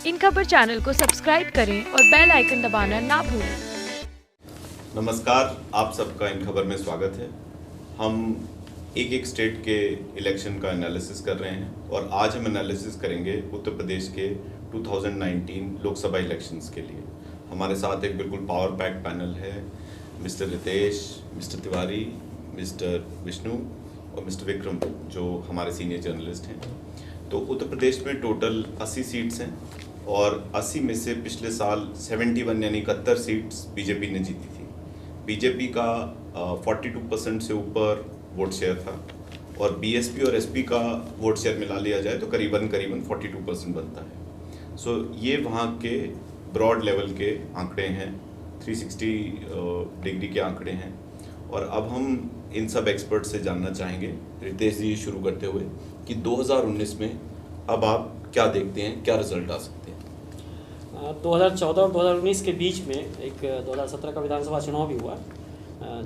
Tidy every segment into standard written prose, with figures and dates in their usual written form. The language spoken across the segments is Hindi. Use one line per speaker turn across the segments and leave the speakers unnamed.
इन खबर चैनल को सब्सक्राइब करें और बेल आइकन दबाना ना भूलें।
नमस्कार, आप सबका इन खबर में स्वागत है। हम एक स्टेट के इलेक्शन का एनालिसिस कर रहे हैं और आज हम एनालिसिस करेंगे उत्तर प्रदेश के 2019 लोकसभा इलेक्शंस के लिए। हमारे साथ एक बिल्कुल पावर पैक पैनल है। Mister Ritesh, Mister Tiwari, Mister Vishnu और मिस्टर विक्रम, जो हमारे सीनियर जर्नलिस्ट हैं। तो उत्तर प्रदेश में टोटल 80 सीट्स हैं और 80 में से पिछले साल 71 यानी 71 सीट्स बीजेपी ने जीती थी। बीजेपी का 42% से ऊपर वोट शेयर था और बीएसपी और एसपी का वोट शेयर मिला लिया जाए तो करीबन 42% बनता है। सो ये वहाँ के ब्रॉड लेवल के आंकड़े हैं, 360 डिग्री के आंकड़े हैं। और अब हम इन सब एक्सपर्ट से जानना चाहेंगे, रितेश जी शुरू करते हुए, कि 2019 में अब आप क्या देखते हैं, क्या रिजल्ट आ सकते हैं?
2014 और 2019 के बीच में एक 2017 का विधानसभा चुनाव भी हुआ,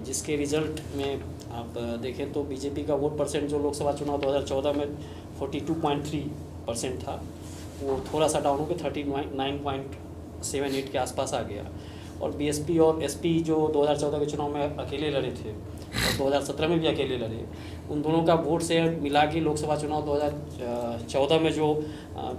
जिसके रिजल्ट में आप देखें तो बीजेपी का वोट परसेंट जो लोकसभा चुनाव 2014 में 42.3% था, वो थोड़ा सा डाउन होकर 39.78 के आसपास आ गया। और बीएसपी और एसपी जो 2014 के चुनाव में अकेले लड़े थे और 2017 में भी अकेले लड़े, उन दोनों का वोट शेयर मिला के लोकसभा चुनाव 2014 में जो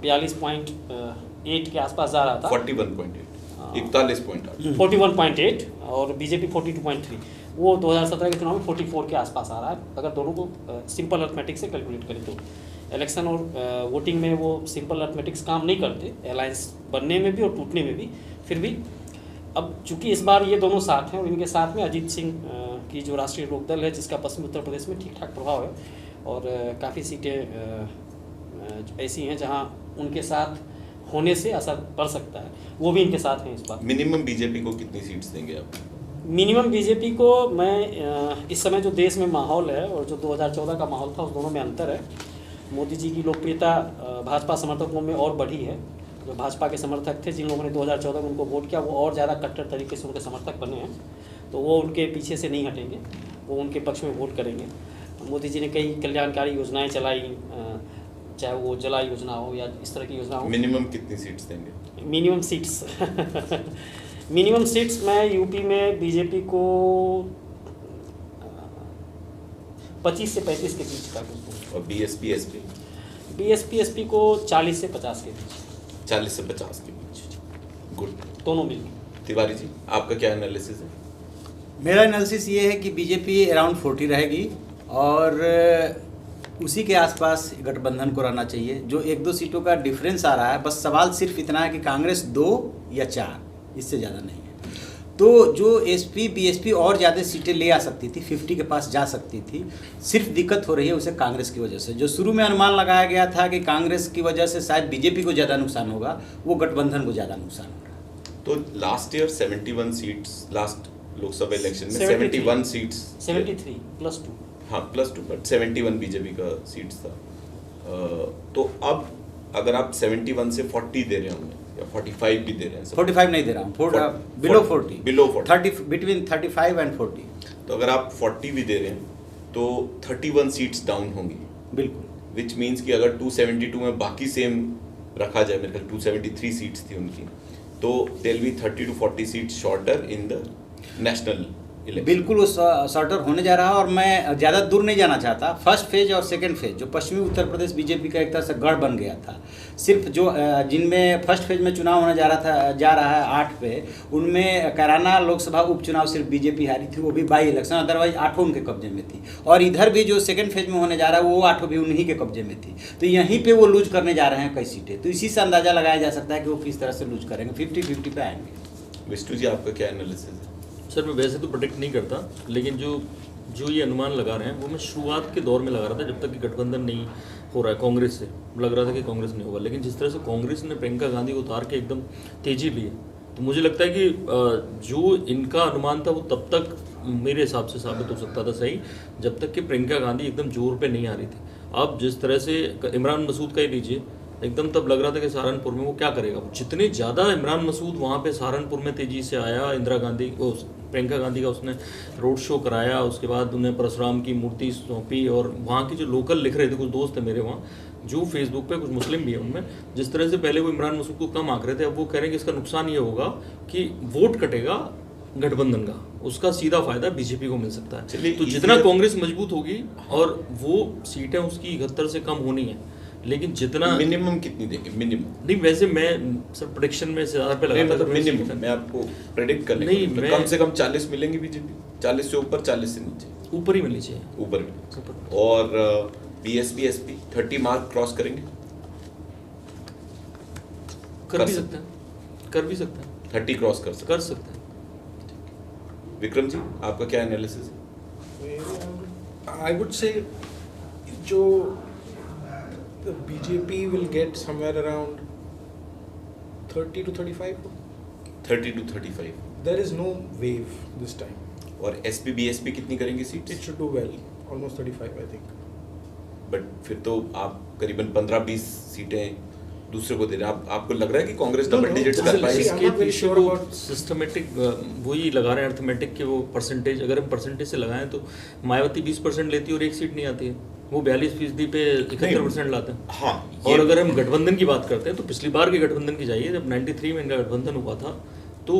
42.8 के आसपास जा रहा था, 41.8 और बीजेपी 42.3, वो 2017 के चुनाव में 44 के आसपास आ रहा है। अगर दोनों को सिंपल अर्थमेटिक्स से कैलकुलेट करें तो इलेक्शन और वोटिंग में वो सिंपल अर्थमेटिक्स काम नहीं करते, अलायंस बनने में भी और टूटने में भी। फिर भी अब चूंकि इस बार ये दोनों साथ हैं और इनके साथ में अजीत सिंह की जो राष्ट्रीय लोकदल है, जिसका पश्चिमी उत्तर प्रदेश में ठीक ठाक प्रभाव है और काफ़ी सीटें ऐसी हैं जहां उनके साथ होने से असर पड़ सकता है, वो भी इनके साथ हैं इस बार।
मिनिमम बीजेपी को कितनी सीट्स देंगे आप?
मिनिमम बीजेपी को मैं इस समय जो देश में माहौल है और जो 2014 का माहौल था, उस दोनों में अंतर है। मोदी जी की लोकप्रियता भाजपा समर्थकों में और बढ़ी है। जो भाजपा के समर्थक थे, जिन लोगों ने 2014 में उनको वोट किया, वो और ज़्यादा कट्टर तरीके से उनके समर्थक बने हैं। तो वो उनके पीछे से नहीं हटेंगे, वो उनके पक्ष में वोट करेंगे। मोदी जी ने कई कल्याणकारी योजनाएं चलाई, चाहे वो जला योजना हो या इस तरह की योजना हो।
मिनिमम कितनी सीट्स देंगे?
मिनिमम सीट्स मिनिमम सीट्स मैं यूपी में बीजेपी को 25 से 35 के बीच का दूँ।
और बीएसपी
एसपी को 40 से 50 के बीच।
40 से 50 के बीच, गुड,
दोनों मिलकर।
तिवारी जी, आपका क्या एनालिसिस है?
मेरा एनालिसिस ये है कि बीजेपी अराउंड 40 रहेगी और उसी के आसपास गठबंधन को रहना चाहिए। जो 1-2 सीटों का डिफरेंस आ रहा है, बस सवाल सिर्फ इतना है कि कांग्रेस 2 या 4, इससे ज़्यादा नहीं है। तो जो एसपी बीएसपी और ज़्यादा सीटें ले आ सकती थी, 50 के पास जा सकती थी। सिर्फ दिक्कत हो रही है उसे कांग्रेस की वजह से। जो शुरू में अनुमान लगाया गया था कि कांग्रेस की वजह से शायद बीजेपी को ज़्यादा नुकसान होगा, वो गठबंधन को ज़्यादा नुकसान होगा।
तो last year 71 seats, last Lok Sabha election में 71 सीट्स,
73 + 2,
हाँ +2, बट 71 बीजेपी का सीट्स था। तो अब अगर आप 71 से 40 दे रहे होंगे या 45 भी दे रहे हैं?
45 नहीं दे रहा हूँ, बिलो 40,
बिलो 40,
30, बिटवीन 35 एंड 40।
तो अगर आप 40 भी दे रहे हैं तो 31 सीट्स डाउन होंगी,
बिल्कुल।
विच मीन्स कि अगर 272 में बाकी सेम रखा जाए, मेरे ख्याल 273 सीट्स थी उनकी, तो there will be 30 to 40 seats shorter in the national election.
बिल्कुल वो शॉर्टर होने जा रहा है और मैं ज़्यादा दूर नहीं जाना चाहता। फर्स्ट फेज और सेकंड फेज, जो पश्चिमी उत्तर प्रदेश बीजेपी का एक तरह से गढ़ बन गया था, सिर्फ जो जिनमें फर्स्ट फेज में चुनाव होने जा रहा है 8 पे, उनमें कैराना लोकसभा उपचुनाव सिर्फ बीजेपी हारी थी, वो भी बाई इलेक्शन, अदरवाइज 8 उनके कब्जे में थी। और इधर भी जो सेकंड फेज में होने जा रहा है, वो 8 भी उन्हीं के कब्जे में थी। तो यहीं पर वो लूज करने जा रहे हैं कई सीटें। तो इसी से अंदाजा लगाया जा सकता है कि वो किस तरह से लूज करेंगे, 50-50 पे आएंगे।
विष्णु जी, आपका क्या एनालिसिस है?
सर, मैं वैसे तो प्रेडिक्ट नहीं करता, लेकिन जो ये अनुमान लगा रहे हैं वो मैं शुरुआत के दौर में लगा रहा था, जब तक कि गठबंधन नहीं हो रहा है कांग्रेस से। लग रहा था कि कांग्रेस नहीं होगा, लेकिन जिस तरह से कांग्रेस ने प्रियंका गांधी को उतार के एकदम तेजी ली, तो मुझे लगता है कि जो इनका अनुमान था वो तब तक मेरे हिसाब से साबित हो सकता था सही, जब तक कि प्रियंका गांधी एकदम जोर पे नहीं आ रही थी। अब जिस तरह से इमरान मसूद का ही लीजिए, एकदम तब लग रहा था कि सहारनपुर में वो क्या करेगा। जितने ज़्यादा इमरान मसूद वहाँ पे सहारनपुर में तेज़ी से आया, इंदिरा गांधी प्रियंका गांधी का उसने रोड शो कराया, उसके बाद उन्हें परशुराम की मूर्ति सौंपी और वहाँ की जो लोकल लिख रहे थे, कुछ दोस्त थे मेरे वहाँ, जो फेसबुक पे कुछ मुस्लिम भी है उनमें, जिस तरह से पहले वो इमरान मसूद को कम आंक रहे थे, अब वो कह रहे हैं कि इसका नुकसान ये होगा कि वोट कटेगा गठबंधन का, उसका सीधा फायदा बीजेपी को मिल सकता है।
चलिए,
तो जितना कांग्रेस मजबूत होगी और वो सीटें उसकी 71 से कम होनी है, लेकिन जितना
मिनिमम कितनी देंगे मिनिमम?
नहीं, वैसे मैं सर प्रेडिक्शन में से ज़्यादा पे लगाता
मतलब मिनिमम मैं आपको प्रेडिक्ट करने
नहीं,
तो
मैं-
कम से कम 40 मिलेंगी बीजेपी, 40 से ऊपर, 40 से नीचे,
ऊपर ही मिलनी चाहिए।
ऊपर में। और बीएसपी एसपी 30 मार्क क्रॉस करेंगे?
कर
कर
भी
सकते
सकते हैं, कर भी सकते हैं,
30 क्रॉस कर सकते
कर सकते हैं।
हैं। विक्रम जी, आपका क्या एनालिसिस है?
I would say जो the BJP will get somewhere around 30 to 35.
30 to 35।
There is no wave this time.
और एसपी बीएसपी कितनी करेंगे seat?
It should do well. Almost 35, I think.
But फिर तो आप करीबन 15-20 सीटें दूसरे को दे रहे हैं। आपको लग रहा है कि कांग्रेस डबल डिजिट्स कर
see,
पाएगी?
I'm not very sure about-
systematic वही लगा रहे हैं अर्थमेटिक के वो परसेंटेज, अगर हम परसेंटेज से लगाएं तो मायावती 20% लेती है और एक सीट नहीं आती है, वो 42% पे 71% लाते हैं।
हाँ,
और अगर हम गठबंधन की बात करते हैं तो पिछली बार के गठबंधन की जाइए, जब 93 में इनका गठबंधन हुआ था तो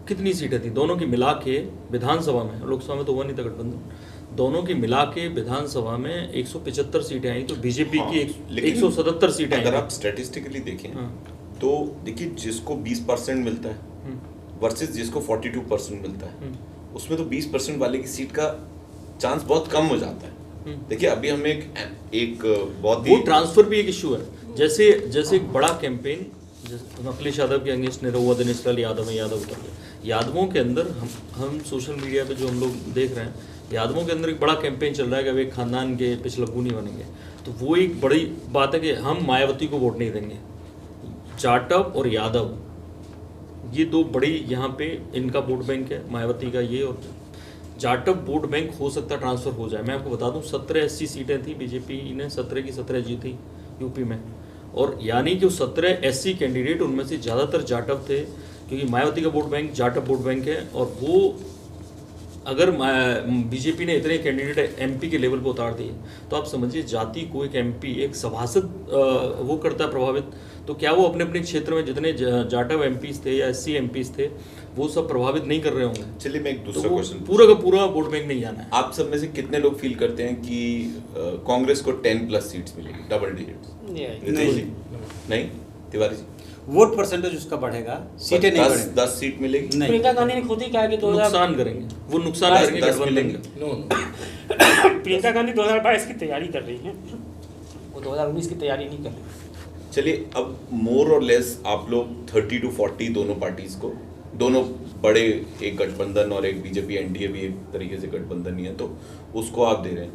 कितनी सीटें थी दोनों की मिला के विधानसभा में, लोकसभा में तो हुआ नहीं था गठबंधन, दोनों की मिला के विधानसभा में 175 सीटें आई, तो बीजेपी
हाँ,
की
लेकिन
177 सीटें
अगर
आई।
आप स्टैटिस्टिकली देखें
हाँ।
तो देखिए, जिसको 20% मिलता है वर्सेस जिसको 42% मिलता है, उसमें तो 20% वाले की सीट का चांस बहुत कम हो जाता है। देखिए, अभी हम एक बहुत
वो
ही
ट्रांसफर भी एक इशू है। जैसे एक बड़ा कैंपेन अखिलेश यादव के अगेंस्ट निरहुआ दिनेश लाल यादव है, यादव उतर गए। यादवों के अंदर हम सोशल मीडिया पे जो हम लोग देख रहे हैं, यादवों के अंदर एक बड़ा कैंपेन चल रहा है कि अब एक खानदान के पिछलग्गू नहीं बनेंगे। तो वो एक बड़ी बात है कि हम मायावती को वोट नहीं देंगे। जाटव और यादव ये दो बड़ी यहाँ पे इनका वोट बैंक है, मायावती का ये और जाटव वोट बैंक हो सकता है ट्रांसफर हो जाए। मैं आपको बता दूं 17 एससी सीटें थी, बीजेपी ने 17 की 17 जीती यूपी में, और यानी कि 17 एससी कैंडिडेट उनमें से ज़्यादातर जाटव थे, क्योंकि मायावती का vote bank Jatav vote bank है। और वो अगर बीजेपी ने इतने कैंडिडेट एमपी के लेवल पर उतार दिए तो आप समझिए जाति को एक एमपी एक सभासद वो करता है प्रभावित, तो क्या वो अपने अपने क्षेत्र में जितने जाटव एमपीज थे या एससी एमपीज थे वो सब प्रभावित नहीं कर रहे होंगे?
चलिए, मैं एक
तो
दूसरा
वो
क्वेश्चन
पूरा का पूरा वोट बैंक नहीं जाना है।
आप सब में से कितने लोग फील करते हैं कि कांग्रेस को 10+ सीट्स मिलेगी, डबल डिजिट्स? रितेश जी? नहीं? तिवारी जी?
वोट परसेंटेज उसका बढ़ेगा, सीटें नहीं बढ़ेंगी।
10 सीट मिलेगी?
नहीं,
प्रियंका गांधी ने खुद ही कहा कि 2000
नुकसान करेंगे, वो नुकसान
10
करेंगे
10
गठबंधन
मिलेंगे?
का।
No.
प्रियंका गांधी 2022 की तैयारी कर रही हैं, वो 2019 की तैयारी नहीं कर रही।
चलिए, अब मोर और लेस आप लोग 30 to 40 दोनों पार्टीज को, दोनों बड़े, एक गठबंधन और एक बीजेपी एनडीए भी एक तरीके से गठबंधन ही है, तो उसको आप दे रहे हैं।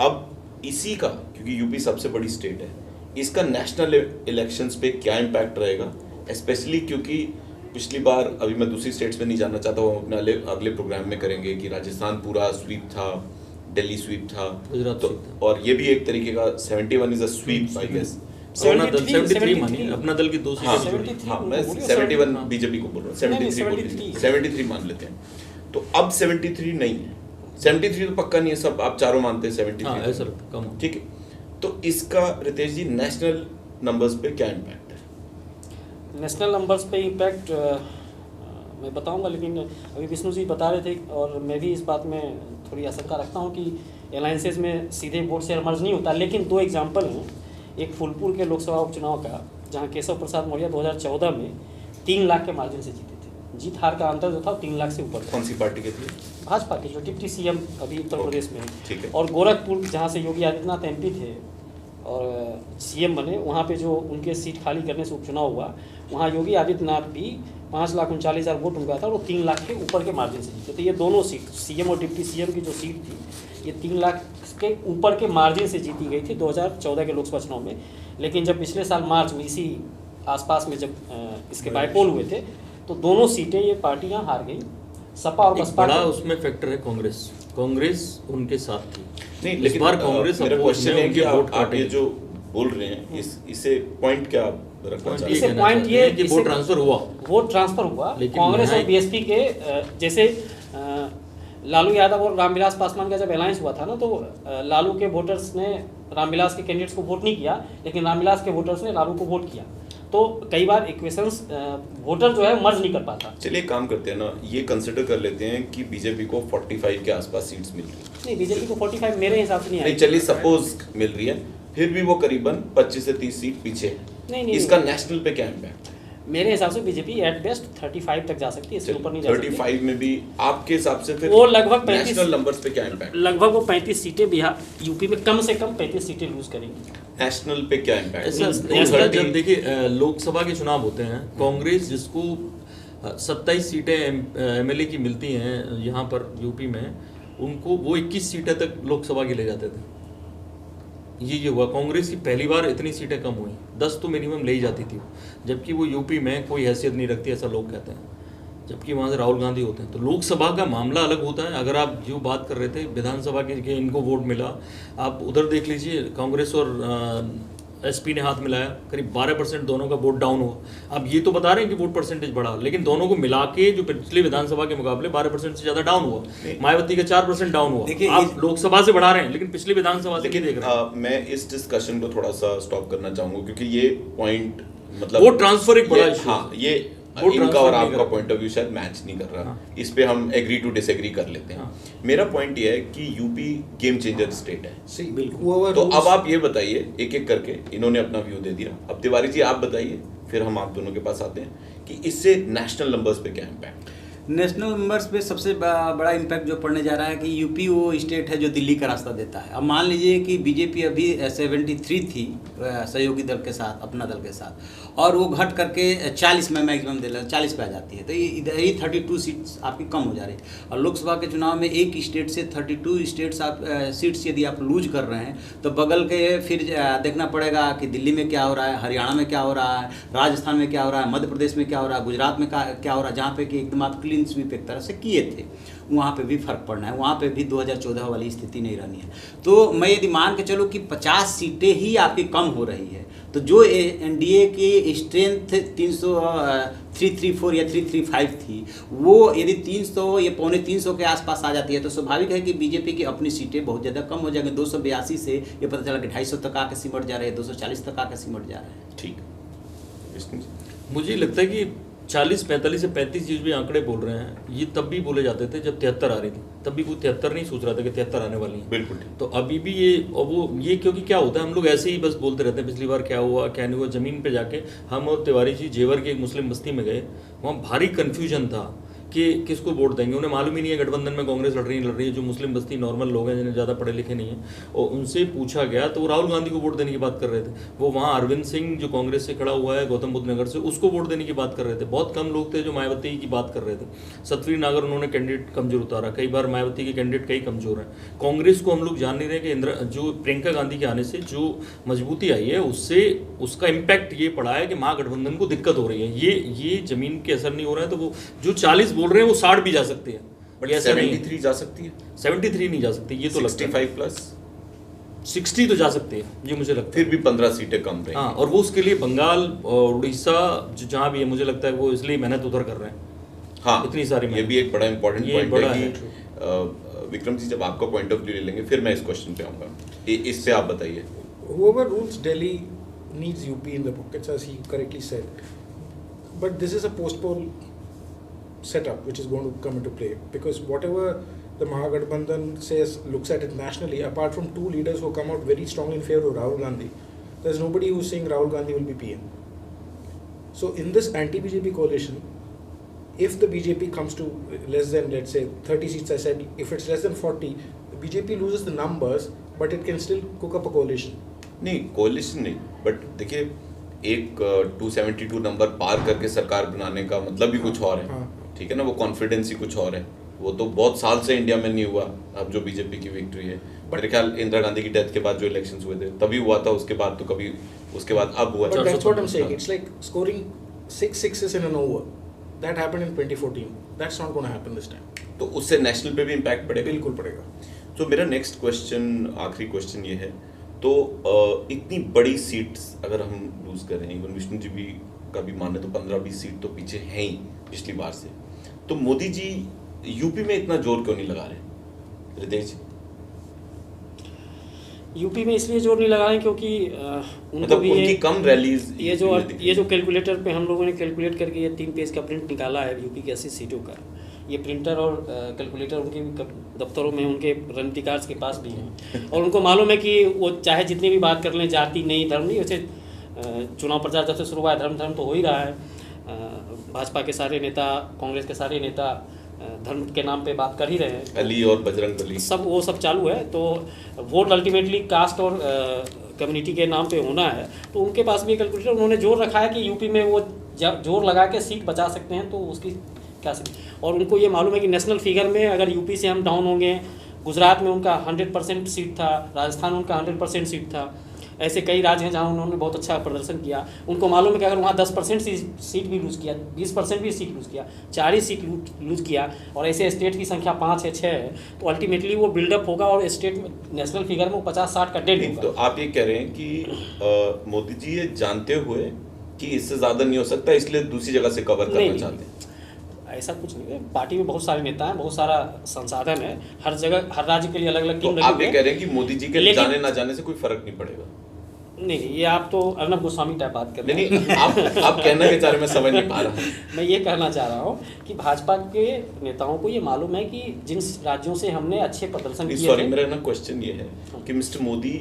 अब इसी का, क्योंकि यूपी सबसे बड़ी स्टेट है, इसका नेशनल इलेक्शंस पे क्या इम्पैक्ट रहेगा? स्पेशली क्योंकि पिछली बार, अभी मैं दूसरी स्टेट्स में नहीं जानना चाहता हूँ, अपने अगले प्रोग्राम में करेंगे कि राजस्थान पूरा स्वीप था, दिल्ली स्वीप था,
गुजरात
तो
स्वीप था।
और ये भी एक तरीके का 71 is a sweep, I guess.
Apna Dal 73
73
मानिए, अपना दल की 2
हाँ,
सीटें जुड़ी।
73
हाँ, मैं
बोलिए,
71
हाँ।
बीजेपी को बोल रहा हूँ,
नहीं,
73 बोल
73
रही 73 मान लेते हैं। तो अब 73 नहीं है, 73 तो पक्का नहीं है, सब आप चारों मानते हैं 73।
हाँ, ऐसा लगता है, कम हो।
ठीक है, तो इसका रितेश जी नेशनल नंबर्स पे क्या इम्पैक्ट है?
नेशनल नंबर्स पे इम्पैक्ट मैं बताऊंगा, लेकिन अभी विष्णु जी बता रहे थे और मैं भी इस बात में थोड़ी आशंका रखता हूं कि अलायंसेज में सीधे वोट से मर्ज नहीं होता। लेकिन 2 एग्जांपल हैं, एक फूलपुर के लोकसभा उपचुनाव का, जहां केशव प्रसाद मौर्य 2014 में 3 लाख के मार्जिन से जीते थे। जीत हार का अंतर जो था 3 लाख से ऊपर था।
कौन सी पार्टी के थे?
भाजपा के, जो डिप्टी सीएम अभी उत्तर प्रदेश में
ठीक है।
है। और गोरखपुर, जहाँ से योगी आदित्यनाथ एमपी थे और सीएम बने, वहाँ पे जो उनके सीट खाली करने से उपचुनाव हुआ, वहाँ योगी आदित्यनाथ भी 5,39,000 वोट उनका था और वो 3 लाख के ऊपर के मार्जिन से जीते थे। ये दोनों सीट, सीएम और डिप्टी सीएम की जो सीट थी, ये 3 लाख के ऊपर के मार्जिन से जीती गई थी 2014 के लोकसभा चुनाव में। लेकिन जब पिछले साल मार्च में इसी आसपास में जब इसके बाईपोल हुए थे, तो दोनों सीटें ये पार्टियां हार गई। सपा और
एक
बसपा
बड़ा
के-
उसमें फैक्टर है कांग्रेस उनके साथ थी।
नहीं,
इस
लेकिन
बार कांग्रेस
मेरा
अपोज
क्वेश्चन
में
है
उनके
कि
वोट
आप ये
काटे।
जो बोल रहे हैं, इसे पॉइंट क्या रखना
Point
चाहते
ये
इसे
हैं?
कहना
point
चाहते
ये-
हैं कि
इसे-
वोट ट्रांसफर हुआ।
वोट ट्रांसफर हुआ
लेकिन
कांग्रेस और
न्याय-
बीएसपी के जैसे लालू यादव और रामविलास पासवान का जब अलायंस हुआ था ना, तो लालू के वोटर्स ने रामविलास के कैंडिडेट्स को वोट नहीं किया, लेकिन रामविलास के वोटर्स ने रारू को वोट किया। तो कई बार इक्वेशंस वोटर जो है मर्ज नहीं कर पाता।
चलिए एक काम करते हैं ना, ये कंसिडर कर लेते हैं कि बीजेपी को 45 के आसपास सीट्स मिल रही है।
नहीं, बीजेपी को 45 मेरे हिसाब से नहीं
नहीं,
आई।
चलिए सपोज मिल रही है, फिर भी वो करीबन 25 से 30 सीट पीछे है।
नहीं,
इसका नेशनल पे क्या इम्पैक्ट है?
मेरे हिसाब से बीजेपी एट बेस्ट 35 तक जा सकती है, इससे ऊपर नहीं जा सकती।
35 में भी आपके हिसाब से फिर
वो लगभग 35
नेशनल नंबर्स पे क्या इम्पैक्ट?
लगभग वो 35 सीटें बिहार यूपी में कम से कम 35 सीटें लूज करेंगी।
नेशनल पे क्या इम्पैक्ट?
ऐसा जब देखिए लोकसभा के चुनाव होते हैं, कांग्रेस जिसको 27 सीटें एमएलए की मिलती हैं यहाँ पर यूपी में, उनको वो 21 सीटें तक लोकसभा के ले जाते थे। ये हुआ, कांग्रेस की पहली बार इतनी सीटें कम हुई, 10 तो मिनिमम ले ही जाती थी, जबकि वो यूपी में कोई हैसियत नहीं रखती, ऐसा लोग कहते हैं, जबकि वहाँ से राहुल गांधी होते हैं। तो लोकसभा का मामला अलग होता है। अगर आप जो बात कर रहे थे विधानसभा के इनको वोट मिला, आप उधर देख लीजिए, कांग्रेस और एसपी ने हाथ मिलाया, करीब 12% दोनों का वोट डाउन हुआ। अब ये तो बता रहे हैं कि वोट परसेंटेज बढ़ा, लेकिन दोनों को मिला के जो पिछले विधानसभा के मुकाबले 12% से ज्यादा डाउन हुआ। मायावती का 4% डाउन हुआ। आप लोकसभा से बढ़ा रहे हैं, लेकिन पिछली विधानसभा से देख रहे हैं।
मैं इस डिस्कशन को थोड़ा सा स्टॉप करना चाहूंगा, क्योंकि ये पॉइंट मतलब
वोट ट्रांसफर एक बड़ा इशू।
हाँ, ये
वोट
इनका और
ट्रांसफर नहीं
आपका
कर
पॉइंट ऑफ व्यू शायद मैच नहीं कर रहा।
हाँ।
इस पे हम एग्री टू डिसएग्री कर लेते हैं। मेरा पॉइंट ये है कि यूपी गेम चेंजर स्टेट है।
See, whoever
तो
rules-
अब आप ये बताइए, एक एक करके इन्होंने अपना व्यू दे दिया, अब तिवारी जी आप बताइए, फिर हम आप दोनों के पास आते हैं कि इससे नेशनल नंबर्स पे क्या इम्पैक्ट?
नेशनल नंबर्स पे सबसे बड़ा इम्पैक्ट जो पड़ने जा रहा है कि यूपी वो स्टेट है जो दिल्ली का रास्ता देता है। अब मान लीजिए कि बीजेपी अभी 73 थी सहयोगी दल के साथ, अपना दल के साथ, और वो घट करके 40 में मैक्सिमम दे 40 पे आ जाती है, तो ये इधर ही 32 सीट्स आपकी कम हो जा रही है। और लोकसभा के चुनाव में एक स्टेट से 32 स्टेट्स आप सीट्स यदि आप लूज कर रहे हैं, तो बगल के फिर देखना पड़ेगा कि दिल्ली में क्या हो रहा है, हरियाणा में क्या हो रहा है, राजस्थान में क्या हो रहा है, मध्य प्रदेश में क्या हो रहा है, गुजरात में क्या हो रहा है, जहाँ पे कि एकदम आप क्लीन स्वीप एक तरह से किए थे, वहाँ पे भी फर्क पड़ना है। वहाँ पे भी 2014 वाली स्थिति नहीं रहनी है। तो मैं यदि मान के चलो कि 50 सीटें ही आपकी कम हो रही है, तो जो एनडीए की स्ट्रेंथ 334 या 335 थी, वो यदि 300 या पौने 300 के आसपास आ जाती है, तो स्वाभाविक है कि बीजेपी की अपनी सीटें बहुत ज़्यादा कम हो जाएंगी। 282 से ये पता चला कि 250 तक आके सिमट जा रहे हैं, 240 तक आके सिमट जा रहे हैं।
ठीक है, विष्णु जी।
मुझे लगता है कि 40, 45 से 35 चीज भी आंकड़े बोल रहे हैं, ये तब भी बोले जाते थे जब 73 आ रही थी, तब भी कोई 73 नहीं सोच रहा था कि 73 आने वाली है।
बिल्कुल ठीक।
तो अभी भी ये, और वो ये क्योंकि क्या होता है, हम लोग ऐसे ही बस बोलते रहते हैं, पिछली बार क्या हुआ क्या नहीं हुआ। जमीन पे जाके हम और तिवारी जी जेवर की एक मुस्लिम बस्ती में गए, वहाँ भारी कन्फ्यूजन था कि किसको वोट देंगे। उन्हें मालूम ही नहीं है गठबंधन में कांग्रेस लड़ रही है, जो मुस्लिम बस्ती नॉर्मल लोग हैं जिन्हें ज़्यादा पढ़े लिखे नहीं हैं, और उनसे पूछा गया तो वो राहुल गांधी को वोट देने की बात कर रहे थे। वो वहाँ अरविंद सिंह जो कांग्रेस से खड़ा हुआ है गौतम बुद्ध नगर से, उसको वोट देने की बात कर रहे थे। बहुत कम लोग थे जो मायावती की बात कर रहे थे। सतवीर नागर उन्होंने कैंडिडेट कमजोर उतारा, कई बार मायावती के कैंडिडेट कई कमजोर हैं। कांग्रेस को हम लोग जान नहीं रहे कि जो प्रियंका गांधी के आने से जो मजबूती आई है, उससे उसका इम्पैक्ट ये पड़ा है कि महागठबंधन को दिक्कत हो रही है। ये जमीन के असर नहीं हो रहा है। तो वो जो 40 बोल रहे हैं वो 60 भी जा सकते हैं,
बट
ऐसा
73 जा सकती है,
73 नहीं जा सकती, ये तो लगता है।
65 प्लस
60 तो जा सकते हैं, ये मुझे लगता है।
फिर भी 15 सीटें कम रही।
हाँ, और वो उसके लिए बंगाल और उड़ीसा जो जहाँ भी है, मुझे लगता है वो इसलिए मेहनत उधर कर रहे हैं।
हाँ,
इतनी सारी
ये
मेहनत।
भी एक बड़ा इंपॉर्टेंट
ये
पॉइंट
बड़ा
है
है।
कि विक्रम जी जब आपका पॉइंट ऑफ व्यू ले लेंगे फिर मैं इस क्वेश्चन पे आऊंगा। इस पे आप बताइए।
Whoever rules Delhi needs UP in the pockets, as he correctly said. But this is a postpone setup which is going to come into play, because whatever the Mahagabandhan says, looks at it nationally, apart from two leaders who come out very strongly in favor of Rahul Gandhi, there's nobody who's saying Rahul Gandhi will be PM. So in this anti-BJP coalition, if the BJP comes to less than, let's say, 30 seats, I said, if it's less than 40, the BJP loses the numbers, but it can still cook up a coalition.
नहीं, कोalition नहीं, बट देखिए एक 272 नंबर पार करके सरकार बनाने का मतलब भी कुछ और है।
हाँ।
ठीक है ना, वो कॉन्फिडेंस ही कुछ और है। वो तो बहुत साल से इंडिया में नहीं हुआ। अब जो बीजेपी की विक्ट्री है, मेरे ख्याल इंदिरा गांधी की डेथ के बाद जो इलेक्शंस हुए थे तभी हुआ था, उसके बाद तो कभी, उसके बाद अब हुआ।
But that's what I'm saying. It's like scoring 6 sixes in an over. That happened in 2014. That's not going to happen this time.
तो उससे नेशनल पे भी इम्पैक्ट पड़ेगा।
बिल्कुल पड़ेगा।
तो मेरा नेक्स्ट क्वेश्चन, आखिरी क्वेश्चन ये है, तो इतनी बड़ी सीट्स अगर हम लूज कर रहे हैं, इवन विष्णु जी भी का भी माने तो 15-20 सीट तो पीछे हैं ही पिछली बार से, तो मोदी जी यूपी में इतना जोर क्यों नहीं लगा रहे? रितेश जी।
यूपी में इसलिए जोर नहीं लगा रहे हैं क्योंकि उनको
मतलब
भी
उनकी कम रैलीज
ये जो कैलकुलेटर पे हम लोगों ने कैलकुलेट करके ये 3 पेज का प्रिंट निकाला है यूपी की 80 सीटों का, ये प्रिंटर और कैलकुलेटर उनके दफ्तरों में, उनके रणनीतिकार के पास भी हैं और उनको मालूम है कि वो चाहे जितनी भी बात कर लें, जाति नहीं धर्म नहीं, वैसे चुनाव प्रचार जब से शुरू हुआ है धर्म तो हो ही रहा है। भाजपा के सारे नेता, कांग्रेस के सारे नेता धर्म के नाम पे बात कर ही रहे हैं।
अली और बजरंग बली
वो सब चालू है। तो वोट अल्टीमेटली कास्ट और कम्युनिटी के नाम पे होना है, तो उनके पास भी कैलकुलेटर उन्होंने जोर रखा है कि यूपी में वो जोर लगा के सीट बचा सकते हैं, तो उसकी क्या सीट। और उनको ये मालूम है कि नेशनल फिगर में अगर यूपी से हम डाउन होंगे, गुजरात में उनका 100% सीट था, राजस्थान में उनका 100% सीट था, ऐसे कई राज्य हैं जहां उन्होंने बहुत अच्छा प्रदर्शन किया। उनको मालूम है कि अगर वहाँ 10% सीट भी लूज़ किया, 20% भी सीट लूज़ किया, 4 ही सीट लूज़ किया और ऐसे स्टेट की संख्या 5 है 6 है, तो अल्टीमेटली वो बिल्डअप होगा और स्टेट में नेशनल फिगर में वो 50-60 का डेड होगा।
तो आप ये कह रहे हैं कि मोदी जी ये जानते हुए कि इससे ज़्यादा नहीं हो सकता, इसलिए दूसरी जगह से कवर करना चाहते हैं?
ऐसा कुछ नहीं है। पार्टी में बहुत सारे नेता हैं, बहुत सारा संसाधन है, हर जगह हर राज्य के लिए अलग अलग टीम
तो आप ये कह रहे हैं कि मोदी जी के जाने ना जाने से कोई फर्क नहीं पड़ेगा?
नहीं, ये आप तो अर्नब गोस्वामी टाइप बात कर रहे हैं।
नहीं, आप कहना के चाह रहे, मैं समझ नहीं पा रहा।
मैं ये कहना चाह रहा हूँ कि भाजपा के नेताओं को ये मालूम है कि जिन राज्यों से हमने अच्छे प्रदर्शन किए।
सॉरी, मेरा ना क्वेश्चन ये है कि मिस्टर मोदी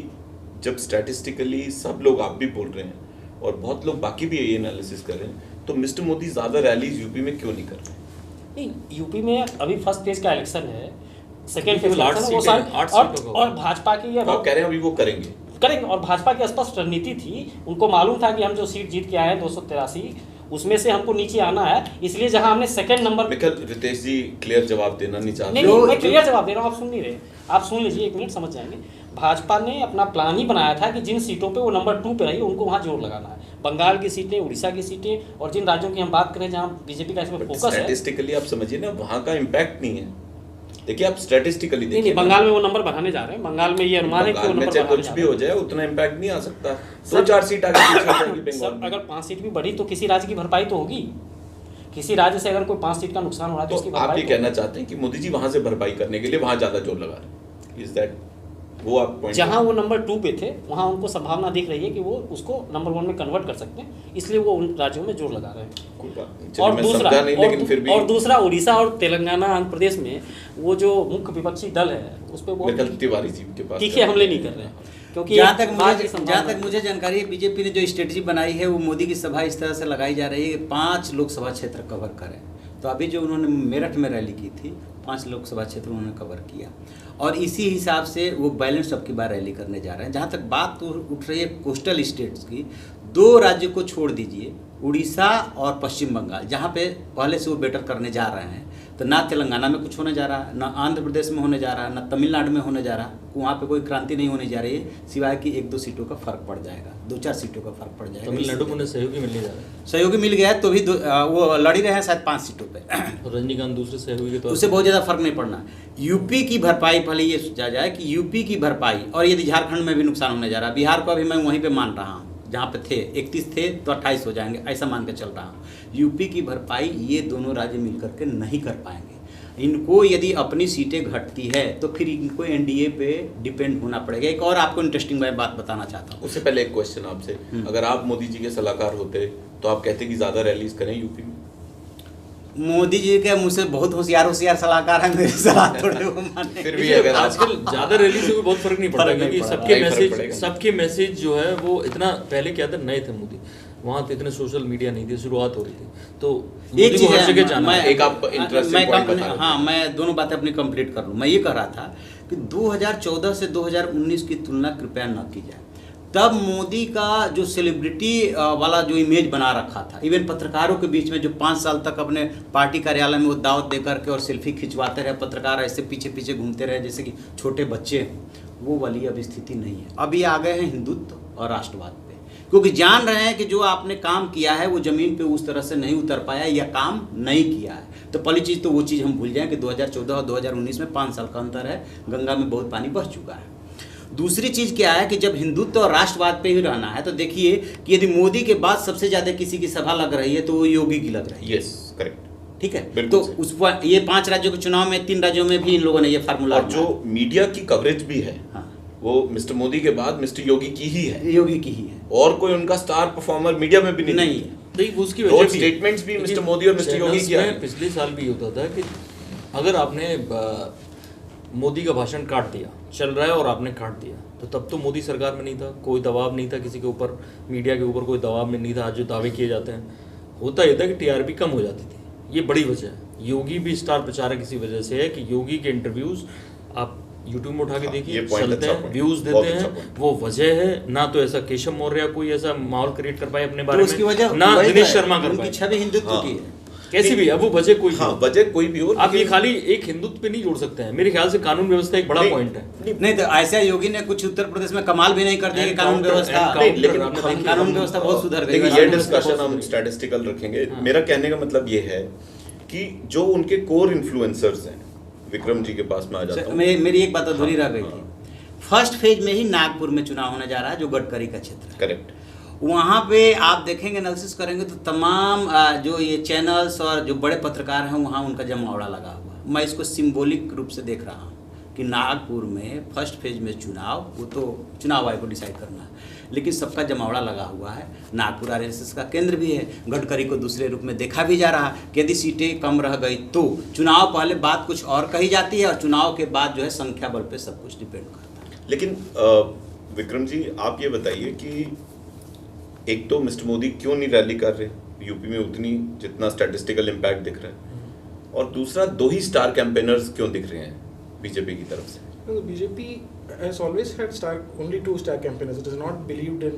जब स्टैटिस्टिकली सब लोग, आप भी बोल रहे हैं और बहुत लोग बाकी भी यही एनालिसिस कर रहे हैं, तो मिस्टर मोदी ज़्यादा रैलीज यूपी में क्यों नहीं कर रहे?
नहीं, यूपी में अभी फर्स्ट फेज का इलेक्शन है, सेकेंड फेज
तो 8 सीटें
और भाजपा की ये
आप कह रहे हैं अभी वो करेंगे
और भाजपा की स्पष्ट रणनीति थी। उनको मालूम था कि हम जो सीट जीत के आए हैं 283, उसमें से हमको नीचे आना है, इसलिए जहां हमने सेकंड नंबर।
रितेश जी क्लियर जवाब देना नहीं चाहते।
नहीं, मैं क्लियर जवाब दे रहा हूँ, आप सुन नहीं रहे। आप सुन लीजिए, 1 मिनट, समझ जाएंगे। भाजपा ने अपना प्लान ही बनाया था कि जिन सीटों पे वो नंबर 2 पे रही उनको वहाँ जोर लगाना है। बंगाल की सीटें, उड़ीसा की सीटें और जिन राज्यों की हम बात करें जहाँ बीजेपी का इसमें फोकस है।
स्टैटिस्टिकली आप समझिए ना, वहाँ का इम्पैक्ट नहीं है। देखिए आप स्टैटिस्टिकली देखिए।
नहीं, बंगाल में वो नंबर बढ़ाने जा रहे हैं। बंगाल में ये अनुमान है कि वो नंबर
चाहे कुछ भी हो जाए उतना इम्पैक्ट नहीं आ सकता। 2-4 सीट आगे पीछे हो जाएगी बंगाल में।
अगर 5 सीट भी बढ़ी तो किसी राज्य की भरपाई तो होगी। किसी राज्य से अगर कोई 5 सीट का नुकसान हो रहा है तो उसकी भरपाई।
आप ये कहना चाहते हैं कि मोदी जी वहां से भरपाई करने के लिए वहां ज्यादा जोर लगा रहे हैं? इज दैट वो आप पॉइंट?
जहां वो नंबर 2 पे थे वहां उनको संभावना दिख रही है कि वो उसको नंबर 1 में कन्वर्ट कर सकते हैं, इसलिए वो उन राज्यों में जोर लगा रहे हैं।
कोई बात नहीं, और दूसरा
और दूसरा उड़ीसा और तेलंगाना, आंध्र प्रदेश में वो जो मुख्य विपक्षी दल है उस पर वो
तिवारी जी के पास
तीखे हमले नहीं कर रहे हैं, क्योंकि
जहाँ तक मुझे जानकारी है, बीजेपी ने जो स्ट्रेटजी बनाई है वो मोदी की सभा इस तरह से लगाई जा रही है कि 5 लोकसभा क्षेत्र कवर करें। तो अभी जो उन्होंने मेरठ में रैली की थी, 5 लोकसभा क्षेत्र उन्होंने कवर किया और इसी हिसाब से वो बैलेंस अब की बार रैली करने जा रहे हैं। जहाँ तक बात उठ रही है कोस्टल स्टेट्स की, 2 राज्यों को छोड़ दीजिए, उड़ीसा और पश्चिम बंगाल, जहाँ पे पहले से वो बेटर करने जा रहे हैं। तो ना तेलंगाना में कुछ होने जा रहा है, ना आंध्र प्रदेश में होने जा रहा है, ना तमिलनाडु में होने जा रहा है। वहाँ पे कोई क्रांति नहीं होने जा रही है, सिवाय कि 1-2 सीटों का फर्क पड़ जाएगा, 2-4 सीटों का फर्क पड़ जाएगा।
तमिलनाडु को सहयोगी मिलने जा रहा है।
सहयोगी मिल गया है तो भी वो लड़ ही रहे हैं शायद 5 सीटों पे।
रजनीकांत दूसरे सहयोगी के तौर
उससे बहुत ज़्यादा फर्क नहीं पड़ना। यूपी की भरपाई, पहले ये सोचा जाए कि यूपी की भरपाई, और यदि झारखंड में भी नुकसान होने जा रहा है, बिहार को अभी मैं वहीं पे मान रहा हूँ, जहाँ पे थे 31 थे तो 28 हो जाएंगे, ऐसा मान के चल रहा हूँ। यूपी की भरपाई ये दोनों राज्य मिलकर के नहीं कर पाएंगे। इनको यदि अपनी सीटें घटती है तो फिर इनको एनडीए पे डिपेंड होना पड़ेगा। एक और आपको इंटरेस्टिंग बात बताना चाहता हूँ।
उससे पहले एक क्वेश्चन आपसे, अगर आप मोदी जी के सलाहकार होते तो आप कहते कि ज़्यादा रैलीज करें यूपी में?
मोदी जी के मुझसे बहुत होशियार सलाहकार है, मेरी सलाह थोड़े वो माने।
फिर भी अगर
आजकल ज्यादा रैली से भी बहुत फर्क नहीं पड़ता, क्योंकि सबके मैसेज जो है वो इतना, पहले क्या था, नए थे मोदी, वहाँ तो इतने सोशल मीडिया नहीं थी, शुरुआत हो रही थी, तो
एक चीज
मैं
दोनों बातें अपनी कंप्लीट कर लूँ। मैं ये कह रहा था कि 2014 से 2019 की तुलना कृपया न की जाए। तब मोदी का जो सेलिब्रिटी वाला जो इमेज बना रखा था, इवन पत्रकारों के बीच में जो 5 साल तक अपने पार्टी कार्यालय में वो दावत दे करके और सेल्फी खिंचवाते रहे, पत्रकार ऐसे पीछे पीछे घूमते रहे जैसे कि छोटे बच्चे, वो वाली अब स्थिति नहीं है। अभी आ गए हैं हिंदुत्व और राष्ट्रवाद पे, क्योंकि जान रहे हैं कि जो आपने काम किया है वो ज़मीन पे उस तरह से नहीं उतर पाया या काम नहीं किया है। तो पहली चीज़ तो वो चीज़ हम भूल जाएं कि 2014 और 2019 में 5 साल का अंतर है, गंगा में बहुत पानी बह चुका है। दूसरी चीज़ क्या है कि जब हिंदुत्व और राष्ट्रवाद पे ही रहना है तो देखिए कि यदि मोदी के बाद सबसे ज़्यादा किसी की सभा लग रही है तो वो योगी की लग रही है।
यस, करेक्ट,
ठीक है। तो उस पर ये 5 राज्यों के चुनाव में 3 राज्यों में भी इन लोगों ने ये फार्मूला,
और जो मीडिया की कवरेज भी है,
हाँ,
वो मिस्टर मोदी के बाद मिस्टर योगी की ही है,
योगी की ही है,
और कोई उनका स्टार परफॉर्मर मीडिया में भी नहीं
नहीं है।
नहीं, वो उसकी
रोज
वजह भी
स्टेटमेंट्स भी मिस्टर मोदी और मिस्टर योगी
चैनल्स
की
में
है।
पिछले साल भी होता था कि अगर आपने मोदी का भाषण काट दिया, चल रहा है और आपने काट दिया, तो तब तो मोदी सरकार में नहीं था, कोई दबाव नहीं था किसी के ऊपर, मीडिया के ऊपर कोई दबाव में नहीं था। आज जो दावे किए जाते हैं, होता ये था कि टीआरपी कम हो जाती थी, ये बड़ी वजह है। योगी भी स्टार प्रचारक इसी वजह से है कि योगी के इंटरव्यूज आप यूट्यूब में उठा के
हाँ, ये
देखिए,
point
चलते
अच्छा
हैं,
point,
व्यूज
बहुत
देते
अच्छा
हैं,
point।
वो वजह है। ना तो ऐसा केशव मौर्य कोई ऐसा माहौल क्रिएट कर पाए अपने
तो
बारे
उसकी वजह
में, ना
वही
दिनेश
है,
शर्मा कर
उनकी
पाए,
छवि हिंदुत्व
हाँ।
की है।
कैसी भी, अब वो वजह कोई भी
हाँ,
हो।
वजह कोई भी हो,
आप ये
लेकिन-
खाली एक हिंदुत्व पे नहीं जोड़ सकते हैं। मेरे ख्याल से कानून व्यवस्था एक बड़ा
नहीं,
पॉइंट है।
नहीं तो ऐसा योगी ने कुछ उत्तर प्रदेश में कमाल भी नहीं कर दिया कि कानून
Encounter-
व्यवस्था,
नहीं, लेकिन
आपने
हम-
देखी,
कानून
हम-
व्यवस्था बहुत सुधर गई।
देखिए,
कानून
ये
व्यवस्था
डिस्कशन
बहुत
हम
सुधर
स्टैटिस्टिकल रखेंगे।
हाँ।
मेरा कहने का मतलब ये है कि जो उनके कोर इन्फ्लुएंसर्स हैं, विक्रम जी के पास में आ जाता
गई।
हूँ।
मेरी एक बात अधूरी रह गई
हाँ।
थी। फर्स्ट फेज में ही नागपुर में चुनाव होने जा रहा है, जो गडकरी का क्षेत्र है।
करेक्ट।
वहाँ पे आप देखेंगे, एनालिसिस करेंगे तो तमाम जो ये चैनल्स और जो बड़े पत्रकार हैं वहाँ उनका जमावड़ा लगा हुआ है। मैं इसको सिंबॉलिक रूप से देख रहा हूँ कि नागपुर में फर्स्ट फेज में चुनाव, वो तो चुनाव आयोग को डिसाइड करना है, लेकिन सबका जमावड़ा लगा हुआ है। नागपुर आरएसएस का केंद्र भी है, गडकरी को दूसरे रूप में देखा भी जा रहा है कि यदि सीटें कम रह गई तो चुनाव पहले बात कुछ और कही जाती है, और चुनाव के बाद जो है संख्या बल पे सब कुछ डिपेंड करता है।
लेकिन विक्रम जी, आप ये बताइए कि एक तो मिस्टर मोदी क्यों नहीं रैली कर रहे यूपी में उतनी जितना स्टैटिस्टिकल इम्पैक्ट दिख रहा है, और दूसरा 2 ही स्टार कैंपेनर्स क्यों दिख रहे हैं बीजेपी की तरफ से?
No, the BJP has always had only 2 star campaigners. It has not believed in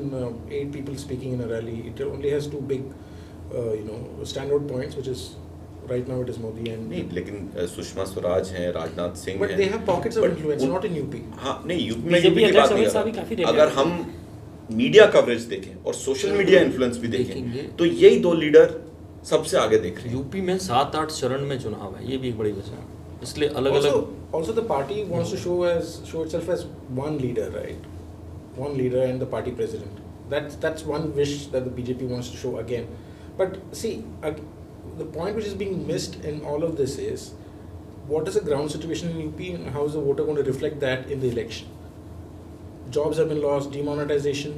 8 people speaking in a rally. It only has 2 big, standout points, which is right now it is Modi and.
नहीं, लेकिन सुषमा स्वराज हैं, राजनाथ सिंह
But
हैं,
they have pockets of
but
influence,
उन-
not in UP.
हाँ, नहीं, यूपी में
BJP
यूपी की
अध्यक्ष
बात नहीं
अमित शाह
कर
भी काफी
रहा।
रैली
अगर
करते
हम मीडिया कवरेज देखें और सोशल मीडिया इन्फ्लुएंस भी
देखेंगे।
देखें तो यही 2 लीडर सबसे आगे दिख रहे हैं।
यूपी में 7-8 चरण में चुनाव है, ये भी एक बड़ी वजह है। इसलिए अलग
Also,
अलग
also the party wants to show itself as one leader, right? One leader and the party president. That's one wish that the BJP wants to show again. But see, the point which is being missed in all of this is, what is the ground situation in UP and how is the voter going to reflect that in the election? Jobs have been lost, demonetization.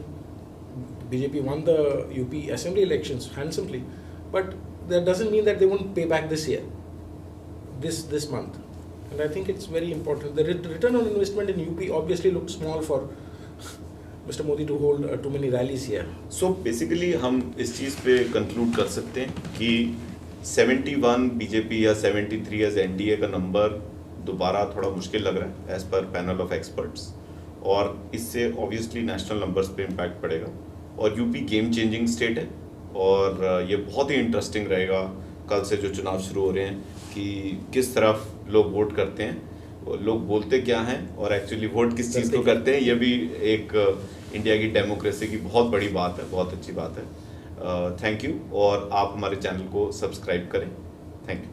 BJP won the UP assembly elections handsomely, but that doesn't mean that they won't pay back this year, this month. And I think it's very important. The return on investment in UP obviously looked small for Mr. Modi to hold too many rallies here.
So basically हम इस चीज़ पे कंक्लूड कर सकते हैं कि 71 बीजेपी या 73 एज एनडीए का नंबर दोबारा थोड़ा मुश्किल लग रहा है as per panel of experts, और इससे ऑब्वियसली नेशनल नंबर्स पे इम्पैक्ट पड़ेगा। और यूपी गेम चेंजिंग स्टेट है, और ये बहुत ही इंटरेस्टिंग रहेगा कल से जो चुनाव शुरू हो रहे हैं कि किस तरफ लोग वोट करते हैं, लोग बोलते क्या हैं और एक्चुअली वोट किस चीज़ को करते हैं। ये भी एक इंडिया की डेमोक्रेसी की बहुत बड़ी बात है, बहुत अच्छी बात है। थैंक यू, और आप हमारे चैनल को सब्सक्राइब करें। Thank you.